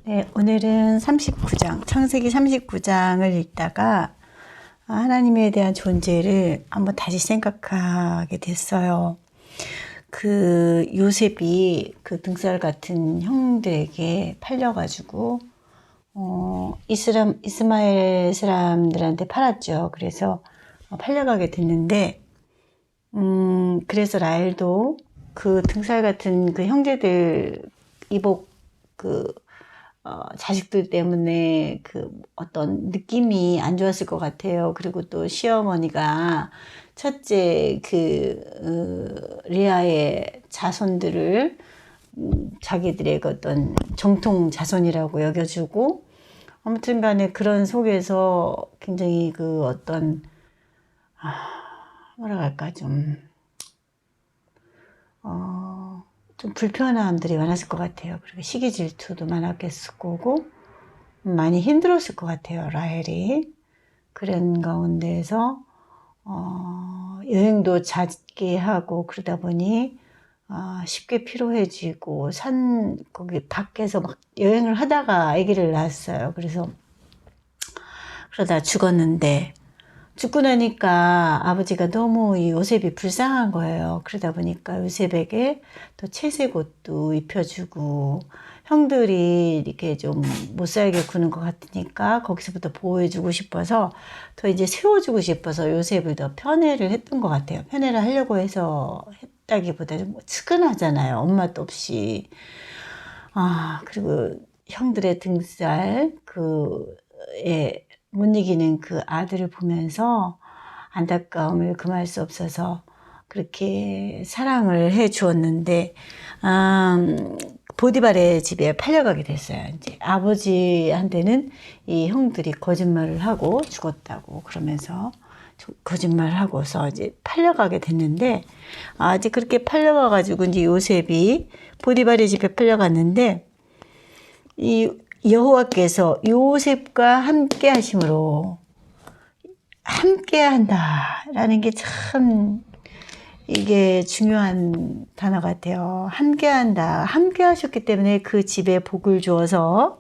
네, 오늘은 39장, 창세기 39장을 읽다가 하나님에 대한 존재를 한번 다시 생각하게 됐어요. 그 요셉이 그 등살 같은 형들에게 팔려가지고 이스마엘 사람들한테 팔았죠. 그래서 팔려가게 됐는데 그래서 라헬도 그 등살 같은 그 형제들 이복 자식들 때문에 그 어떤 느낌이 안 좋았을 것 같아요. 그리고 또 시어머니가 첫째 리아의 자손들을 자기들의 어떤 정통 자손이라고 여겨주고, 아무튼 간에 그런 속에서 굉장히 그 어떤 뭐라 할까 좀 불편함들이 많았을 것 같아요. 그리고 시기 질투도 많았겠을 거고 많이 힘들었을 것 같아요. 라헬이 그런 가운데에서 여행도 잦게 하고 그러다 보니 쉽게 피로해지고 거기 밖에서 막 여행을 하다가 아기를 낳았어요. 그래서 그러다 죽었는데, 죽고 나니까 아버지가 너무 이 요셉이 불쌍한 거예요. 그러다 보니까 요셉에게 또 채색 옷도 입혀주고, 형들이 이렇게 좀 못 살게 구는 것 같으니까 거기서부터 보호해주고 싶어서 더 이제 세워주고 싶어서 요셉을 더 편애를 했던 것 같아요. 편애를 하려고 해서 했다기보다 좀 측은하잖아요. 엄마도 없이. 그리고 형들의 등살, 못 이기는 그 아들을 보면서 안타까움을 금할 수 없어서 그렇게 사랑을 해 주었는데, 보디발의 집에 팔려가게 됐어요. 이제 아버지한테는 이 형들이 거짓말을 하고 죽었다고 그러면서 거짓말을 하고서 이제 팔려가게 됐는데, 이제 그렇게 팔려가가지고 이제 요셉이 보디발의 집에 팔려갔는데, 이 여호와께서 요셉과 함께 하심으로, 함께 한다라는 게 참 이게 중요한 단어 같아요. 함께 한다. 함께 하셨기 때문에 그 집에 복을 주어서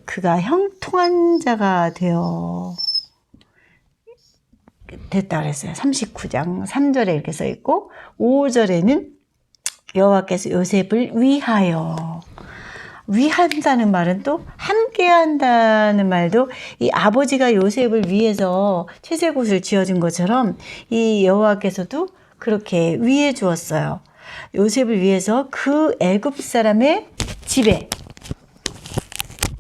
그가 형통한 자가 됐다 그랬어요. 39장 3절에 이렇게 써 있고, 5절에는 여호와께서 요셉을 위한다는 말은 또 함께 한다는 말도, 이 아버지가 요셉을 위해서 채색옷을 지어준 것처럼 이 여호와께서도 그렇게 위해 주었어요. 요셉을 위해서 그 애굽 사람의 집에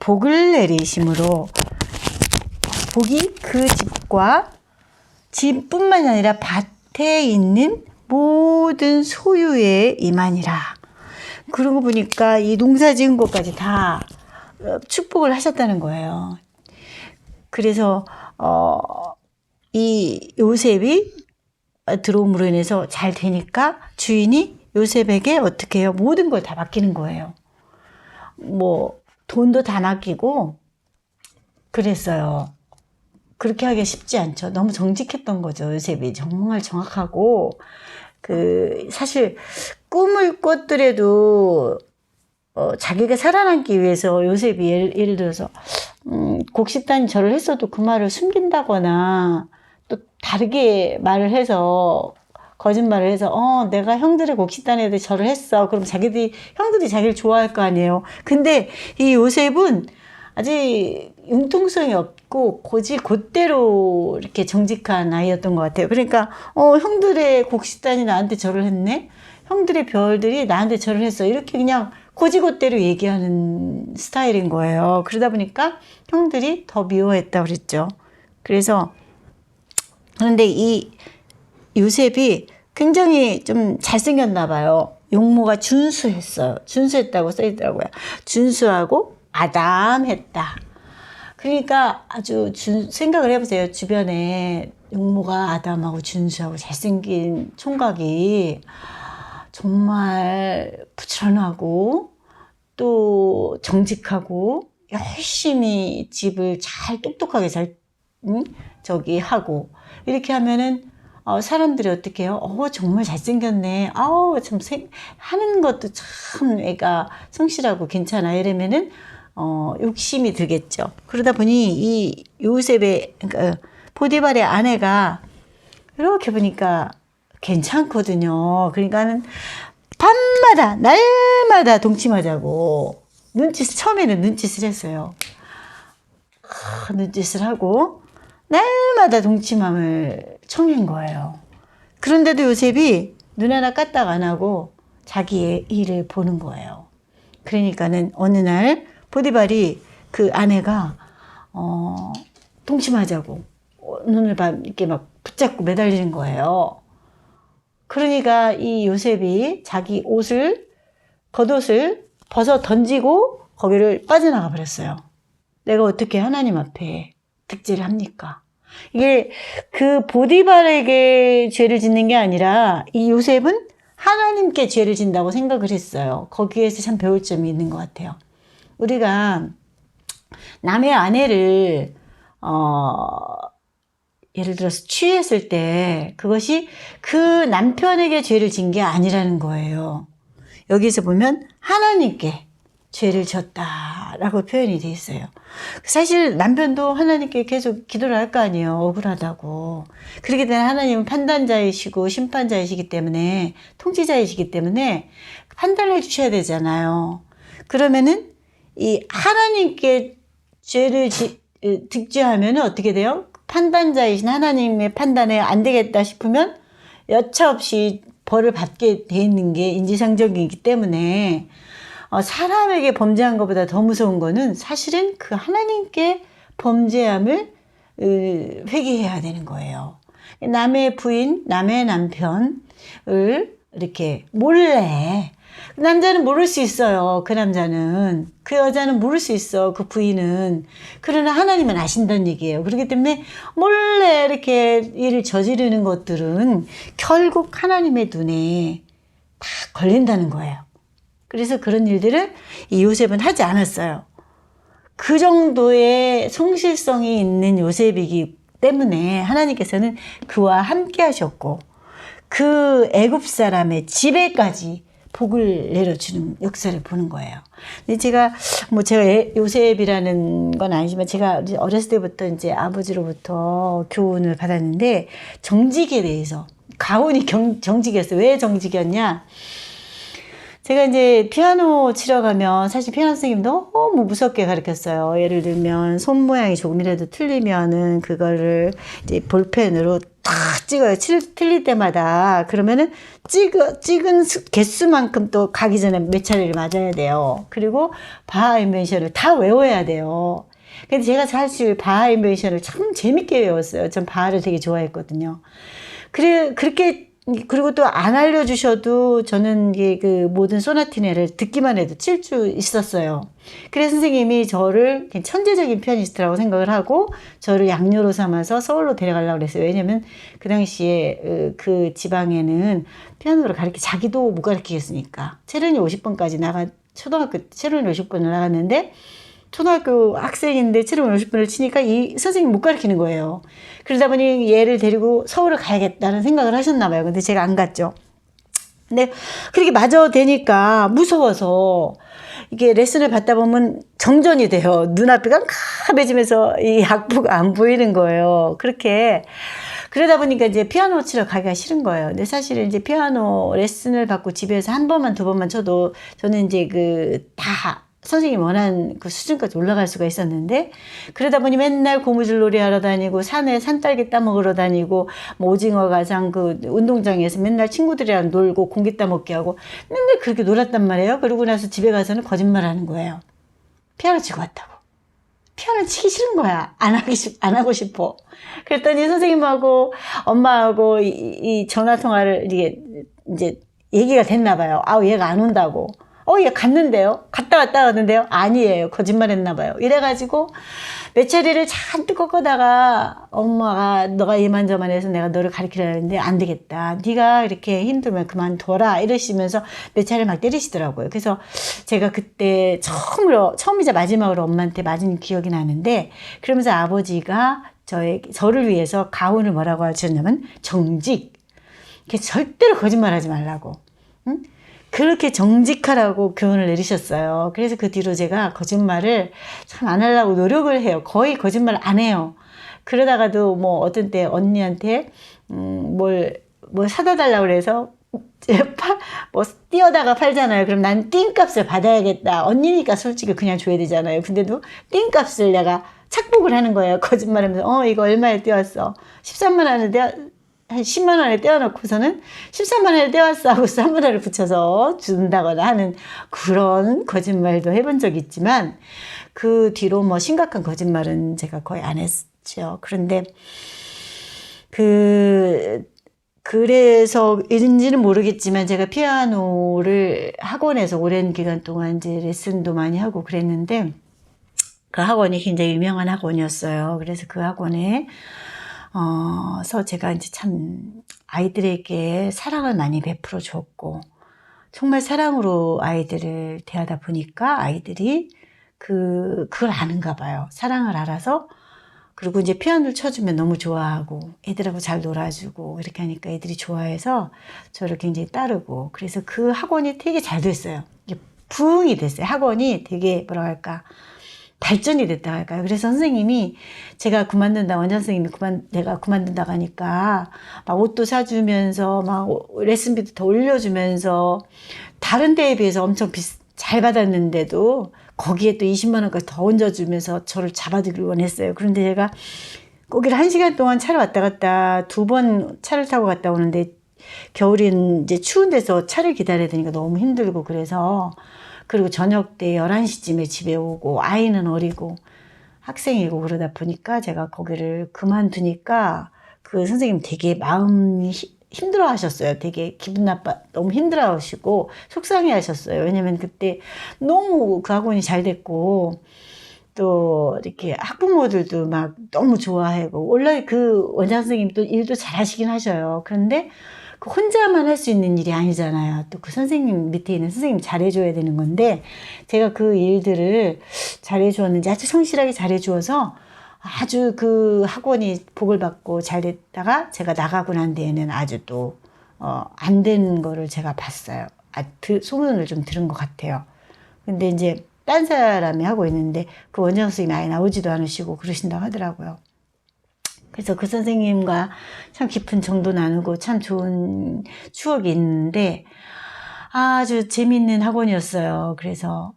복을 내리심으로, 복이 그 집과 집뿐만 아니라 밭에 있는 모든 소유에 임하니라. 그러고 보니까 이 농사 지은 것까지 다 축복을 하셨다는 거예요. 그래서 이 요셉이 들어옴으로 인해서 잘 되니까 주인이 요셉에게 어떻게 해요? 모든 걸 다 맡기는 거예요. 뭐 돈도 다 맡기고 그랬어요. 그렇게 하기 쉽지 않죠. 너무 정직했던 거죠. 요셉이 정말 정확하고, 사실 꿈을 꿨더라도 자기가 살아남기 위해서 요셉이 예를 들어서 곡식단이 절을 했어도 그 말을 숨긴다거나 또 다르게 말을 해서, 거짓말을 해서 내가 형들의 곡식단에 절을 했어. 그럼 형들이 자기를 좋아할 거 아니에요. 근데 이 요셉은 아직 융통성이 없고 곧대로 이렇게 정직한 아이였던 것 같아요. 그러니까 형들의 곡식단이 나한테 절을 했네, 형들의 별들이 나한테 절을 했어, 이렇게 그냥 곧대로 얘기하는 스타일인 거예요. 그러다 보니까 형들이 더 미워했다고 그랬죠. 그런데 이 요셉이 굉장히 좀 잘생겼나 봐요. 용모가 준수했다고 써있더라고요. 준수하고 아담했다. 그러니까 아주 생각을 해보세요. 주변에 용모가 아담하고 준수하고 잘생긴 총각이 정말 부지런하고 또 정직하고 열심히 집을 잘 똑똑하게 하고, 이렇게 하면은 사람들이 어떻게 해요? 정말 잘생겼네. 하는 것도 참 애가 성실하고 괜찮아. 이러면은 욕심이 들겠죠. 그러다 보니 이 요셉의, 그러니까 보디발의 아내가 이렇게 보니까 괜찮거든요. 그러니까는 밤마다, 날마다 동침하자고 처음에는 눈짓을 했어요. 눈짓을 하고 날마다 동침함을 청한 거예요. 그런데도 요셉이 눈 하나 까딱 안 하고 자기의 일을 보는 거예요. 그러니까는 어느 날 보디발이 그 아내가 동침하자고 눈을 이렇게 막 붙잡고 매달리는 거예요. 그러니까 이 요셉이 자기 겉옷을 벗어 던지고 거기를 빠져나가 버렸어요. 내가 어떻게 하나님 앞에 득죄를 합니까? 이게 그 보디발에게 죄를 짓는 게 아니라 이 요셉은 하나님께 죄를 진다고 생각을 했어요. 거기에서 참 배울 점이 있는 것 같아요. 우리가 남의 아내를 예를 들어서 취했을 때 그것이 그 남편에게 죄를 진 게 아니라는 거예요. 여기서 보면 하나님께 죄를 졌다라고 표현이 돼 있어요. 사실 남편도 하나님께 계속 기도를 할 거 아니에요. 억울하다고. 그렇게 되면 하나님은 판단자이시고 심판자이시기 때문에, 통치자이시기 때문에 판단을 해주셔야 되잖아요. 그러면은 이 하나님께 죄를 득죄하면 어떻게 돼요? 판단자이신 하나님의 판단에 안 되겠다 싶으면 여차없이 벌을 받게 돼 있는 게 인지상정이기 때문에 사람에게 범죄한 것보다 더 무서운 거는 사실은 그 하나님께 범죄함을 회개해야 되는 거예요. 남의 부인, 남의 남편을 이렇게 몰래, 남자는 모를 수 있어요. 그 남자는. 그 여자는 모를 수 있어. 그 부인은. 그러나 하나님은 아신다는 얘기예요. 그렇기 때문에 몰래 이렇게 일을 저지르는 것들은 결국 하나님의 눈에 다 걸린다는 거예요. 그래서 그런 일들을 이 요셉은 하지 않았어요. 그 정도의 성실성이 있는 요셉이기 때문에 하나님께서는 그와 함께 하셨고 그 애굽 사람의 집에까지 복을 내려주는 역사를 보는 거예요. 근데 제가 요셉이라는 건 아니지만 제가 어렸을 때부터 이제 아버지로부터 교훈을 받았는데 정직에 대해서 가훈이 정직이었어요. 왜 정직이었냐? 제가 이제 피아노 치러 가면 사실 피아노 선생님 너무 무섭게 가르쳤어요. 예를 들면 손 모양이 조금이라도 틀리면은 그거를 이제 볼펜으로 탁 찍어요. 틀릴 때마다. 그러면은 찍은 개수만큼 또 가기 전에 몇 차례를 맞아야 돼요. 그리고 바하 인벤션을 다 외워야 돼요. 근데 제가 사실 바하 인벤션을 참 재밌게 외웠어요. 전 바하를 되게 좋아했거든요. 그리고 또 안 알려주셔도 저는 이게 그 모든 소나티네를 듣기만 해도 칠 수 있었어요. 그래서 선생님이 저를 천재적인 피아니스트라고 생각을 하고 저를 양녀로 삼아서 서울로 데려가려고 그랬어요. 왜냐면 그 당시에 그 지방에는 피아노를 자기도 못 가르치겠으니까. 체르니 50번까지 초등학교 체르니 50번을 나갔는데 초등학교 학생인데 체르니 50번을 치니까 이 선생님이 못 가르치는 거예요. 그러다 보니 얘를 데리고 서울을 가야겠다는 생각을 하셨나 봐요. 근데 제가 안 갔죠. 근데 그렇게 마저 되니까 무서워서 이게 레슨을 받다 보면 정전이 돼요. 눈앞이 깜깜해지면서 이 악보가 안 보이는 거예요. 그러다 보니까 이제 피아노 치러 가기가 싫은 거예요. 근데 사실은 이제 피아노 레슨을 받고 집에서 한 번만 두 번만 쳐도 저는 이제 선생님이 원하는 그 수준까지 올라갈 수가 있었는데, 그러다 보니 맨날 고무줄놀이 하러 다니고, 산에 산딸기 따먹으러 다니고, 오징어 가상 그 운동장에서 맨날 친구들이랑 놀고, 공기 따먹기 하고, 맨날 그렇게 놀았단 말이에요. 그러고 나서 집에 가서는 거짓말 하는 거예요. 피아노 치고 왔다고. 피아노 치기 싫은 거야. 안 하고 싶어. 그랬더니 선생님하고 엄마하고 이 전화통화를 이제 얘기가 됐나 봐요. 얘가 안 온다고. 얘 갔는데요? 갔다 왔다 하는데요? 아니에요. 거짓말 했나 봐요. 이래가지고 몇 차례를 잔뜩 꺾어다가 엄마가 너가 이만저만 해서 내가 너를 가르치려 했는데 안 되겠다. 네가 이렇게 힘들면 그만둬라. 이러시면서 몇 차례 막 때리시더라고요. 그래서 제가 그때 처음이자 마지막으로 엄마한테 맞은 기억이 나는데, 그러면서 아버지가 저를 위해서 가훈을 뭐라고 하셨냐면 정직. 절대로 거짓말 하지 말라고. 응? 그렇게 정직하라고 교훈을 내리셨어요. 그래서 그 뒤로 제가 거짓말을 참 안 하려고 노력을 해요. 거의 거짓말 안 해요. 그러다가도 뭐 어떤 때 언니한테 뭘 사다 달라고 그래서 뭐 띄어다가 팔잖아요. 그럼 난 띵값을 받아야겠다. 언니니까 솔직히 그냥 줘야 되잖아요. 근데도 띵값을 내가 착복을 하는 거예요. 거짓말하면서 이거 얼마에 띄웠어? 13만 원에 한 10만 원에 떼어놓고서는 13만 원에 떼왔어 하고 3만 원을 붙여서 준다거나 하는 그런 거짓말도 해본 적이 있지만 그 뒤로 뭐 심각한 거짓말은 제가 거의 안 했죠. 그런데 그래서 인지는 모르겠지만 제가 피아노를 학원에서 오랜 기간 동안 이제 레슨도 많이 하고 그랬는데 그 학원이 굉장히 유명한 학원이었어요. 그래서 그 학원에 제가 이제 참 아이들에게 사랑을 많이 베풀어 줬고, 정말 사랑으로 아이들을 대하다 보니까 아이들이 그걸 아는가 봐요. 사랑을 알아서, 그리고 이제 피아노를 쳐주면 너무 좋아하고, 애들하고 잘 놀아주고, 이렇게 하니까 애들이 좋아해서 저를 굉장히 따르고, 그래서 그 학원이 되게 잘 됐어요. 이게 부흥이 됐어요. 학원이 되게 뭐라 할까. 발전이 됐다 할까요? 그래서 선생님이 제가 그만둔다, 원장 선생님이 내가 그만둔다고 하니까 막 옷도 사주면서 막 레슨비도 더 올려주면서 다른 데에 비해서 엄청 잘 받았는데도 거기에 또 20만 원까지 더 얹어주면서 저를 잡아두길 원했어요. 그런데 제가 거기를 1시간 동안 차를 왔다 갔다 2번 차를 타고 갔다 오는데 겨울인 이제 추운 데서 차를 기다려야 되니까 너무 힘들고 그래서 그리고 저녁 때 11시쯤에 집에 오고 아이는 어리고 학생이고 그러다 보니까 제가 거기를 그만두니까 그 선생님 되게 마음이 힘들어 하셨어요. 되게 기분 나빠, 너무 힘들어 하시고 속상해 하셨어요. 왜냐면 그때 너무 그 학원이 잘 됐고 또 이렇게 학부모들도 막 너무 좋아하고 원래 그 원장 선생님도 일도 잘 하시긴 하셔요. 그런데 그 혼자만 할 수 있는 일이 아니잖아요. 또 그 선생님 밑에 있는 선생님 잘해줘야 되는 건데 제가 그 일들을 잘해주었는지 아주 성실하게 잘해주어서 아주 그 학원이 복을 받고 잘 됐다가 제가 나가고 난 뒤에는 아주 또 안 된 거를 제가 봤어요. 소문을 좀 들은 것 같아요. 근데 이제 딴 사람이 하고 있는데 그 원장 선생님이 아예 나오지도 않으시고 그러신다고 하더라고요. 그래서 그 선생님과 참 깊은 정도 나누고 참 좋은 추억이 있는데 아주 재미있는 학원이었어요. 그래서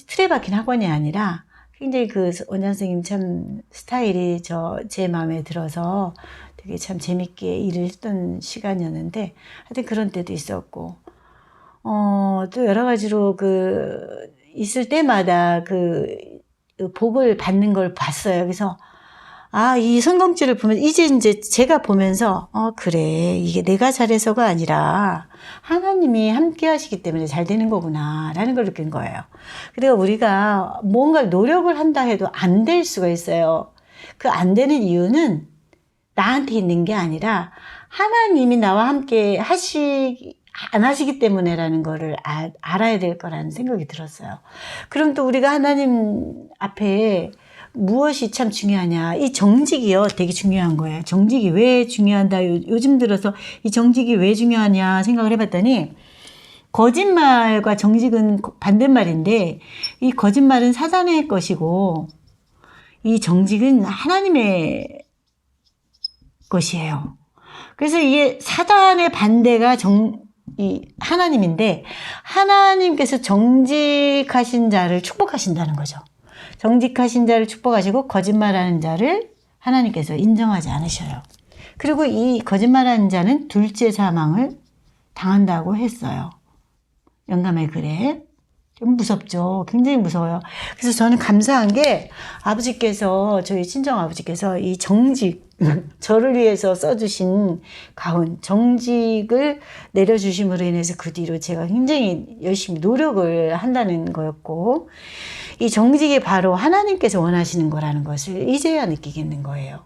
틀에 박힌 학원이 아니라 굉장히 그 원장 선생님 참 스타일이 제 마음에 들어서 되게 참 재밌게 일을 했던 시간이었는데 하여튼 그런 때도 있었고 또 여러 가지로 있을 때마다 복을 받는 걸 봤어요. 그래서 이 성경지를 보면 이제 제가 보면서 그래 이게 내가 잘해서가 아니라 하나님이 함께 하시기 때문에 잘 되는 거구나 라는 걸 느낀 거예요. 그리고 우리가 뭔가 노력을 한다 해도 안 될 수가 있어요. 그 안 되는 이유는 나한테 있는 게 아니라 하나님이 나와 함께 안 하시기 때문에라는 거를 알아야 될 거라는 생각이 들었어요. 그럼 또 우리가 하나님 앞에 무엇이 참 중요하냐. 이 정직이요. 되게 중요한 거예요. 정직이 왜 중요한다. 요즘 들어서 이 정직이 왜 중요하냐 생각을 해봤더니 거짓말과 정직은 반대말인데 이 거짓말은 사단의 것이고 이 정직은 하나님의 것이에요. 그래서 이게 사단의 반대가 하나님인데 하나님께서 정직하신 자를 축복하신다는 거죠. 정직하신 자를 축복하시고 거짓말하는 자를 하나님께서 인정하지 않으셔요. 그리고 이 거짓말하는 자는 둘째 사망을 당한다고 했어요. 영감의 글에. 좀 무섭죠. 굉장히 무서워요. 그래서 저는 감사한 게 아버지께서 저희 친정아버지께서 이 정직 저를 위해서 써주신 가훈 정직을 내려주심으로 인해서 그 뒤로 제가 굉장히 열심히 노력을 한다는 거였고 이 정직이 바로 하나님께서 원하시는 거라는 것을 이제야 느끼겠는 거예요.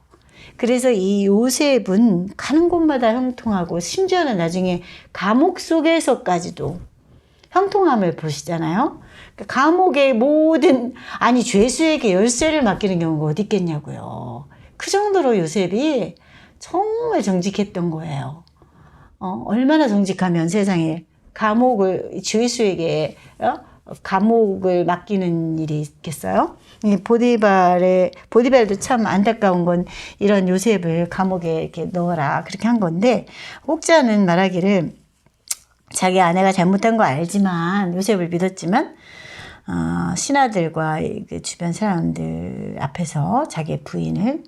그래서 이 요셉은 가는 곳마다 형통하고 심지어는 나중에 감옥 속에서까지도 형통함을 보시잖아요. 감옥의 죄수에게 열쇠를 맡기는 경우가 어디 있겠냐고요. 그 정도로 요셉이 정말 정직했던 거예요. 얼마나 정직하면 세상에 감옥을 주이수에게 감옥을 맡기는 일이 있겠어요? 이 보디발도 참 안타까운 건 이런 요셉을 감옥에 이렇게 넣어라 그렇게 한 건데, 혹자는 말하기를 자기 아내가 잘못한 거 알지만 요셉을 믿었지만 신하들과 그 주변 사람들 앞에서 자기의 부인을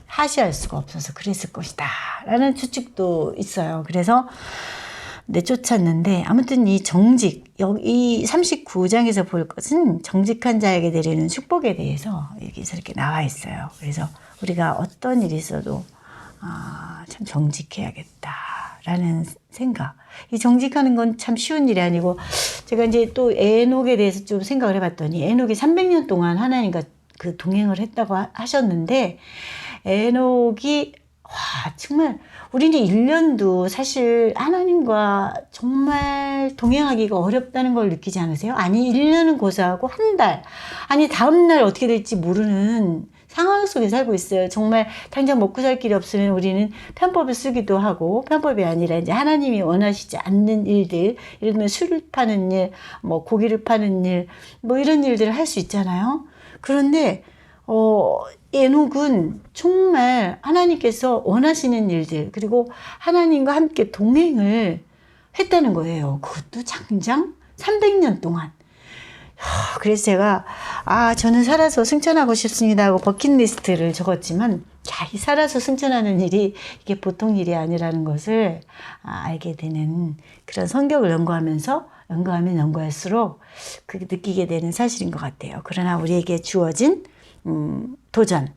하시할 수가 없어서 그랬을 것이다 라는 추측도 있어요. 그래서 내쫓았는데, 아무튼 이 정직, 이 39장에서 볼 것은 정직한 자에게 내리는 축복에 대해서 여기서 이렇게 나와 있어요. 그래서 우리가 어떤 일이 있어도 참 정직해야겠다라는 생각. 이 정직하는 건 참 쉬운 일이 아니고, 제가 이제 또 에녹에 대해서 좀 생각을 해봤더니, 에녹이 300년 동안 하나님과 그 동행을 했다고 하셨는데, 에녹이 정말 우리는 1년도 사실 하나님과 정말 동행하기가 어렵다는 걸 느끼지 않으세요? 아니 1년은 고사하고 한 달, 아니 다음 날 어떻게 될지 모르는 상황 속에 살고 있어요. 정말 당장 먹고 살 길이 없으면 우리는 편법을 쓰기도 하고, 편법이 아니라 이제 하나님이 원하시지 않는 일들, 예를 들면 술을 파는 일, 뭐 고기를 파는 일, 뭐 이런 일들을 할 수 있잖아요. 그런데 에녹은 정말 하나님께서 원하시는 일들, 그리고 하나님과 함께 동행을 했다는 거예요. 그것도 장장 300년 동안. 그래서 제가 저는 살아서 승천하고 싶습니다 하고 버킷리스트를 적었지만, 이 살아서 승천하는 일이 이게 보통 일이 아니라는 것을 알게 되는, 그런 성경을 연구하면 연구할수록 그게 느끼게 되는 사실인 것 같아요. 그러나 우리에게 주어진 도전,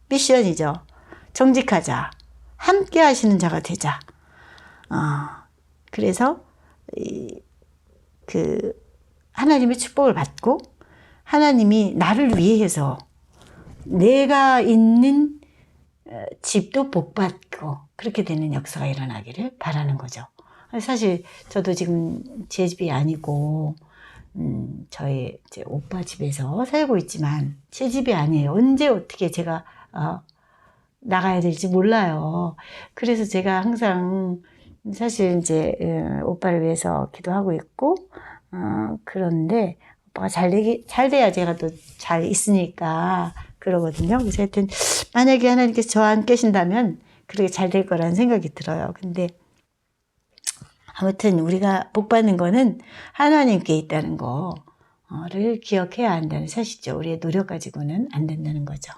미션이죠. 정직하자. 함께 하시는 자가 되자. 그래서 하나님의 축복을 받고, 하나님이 나를 위해서 내가 있는 집도 복받고 그렇게 되는 역사가 일어나기를 바라는 거죠. 사실 저도 지금 제 집이 아니고 저희 이제 오빠 집에서 살고 있지만 제 집이 아니에요. 언제 어떻게 제가 나가야 될지 몰라요. 그래서 제가 항상 사실 이제 오빠를 위해서 기도하고 있고, 그런데 오빠가 잘 돼야 제가 또 잘 있으니까 그러거든요. 그래서 하여튼 만약에 하나님께서 저와 함께 계신다면 그렇게 잘 될 거라는 생각이 들어요. 근데 아무튼 우리가 복 받는 거는 하나님께 있다는 거를 기억해야 한다는 사실이죠. 우리의 노력 가지고는 안 된다는 거죠.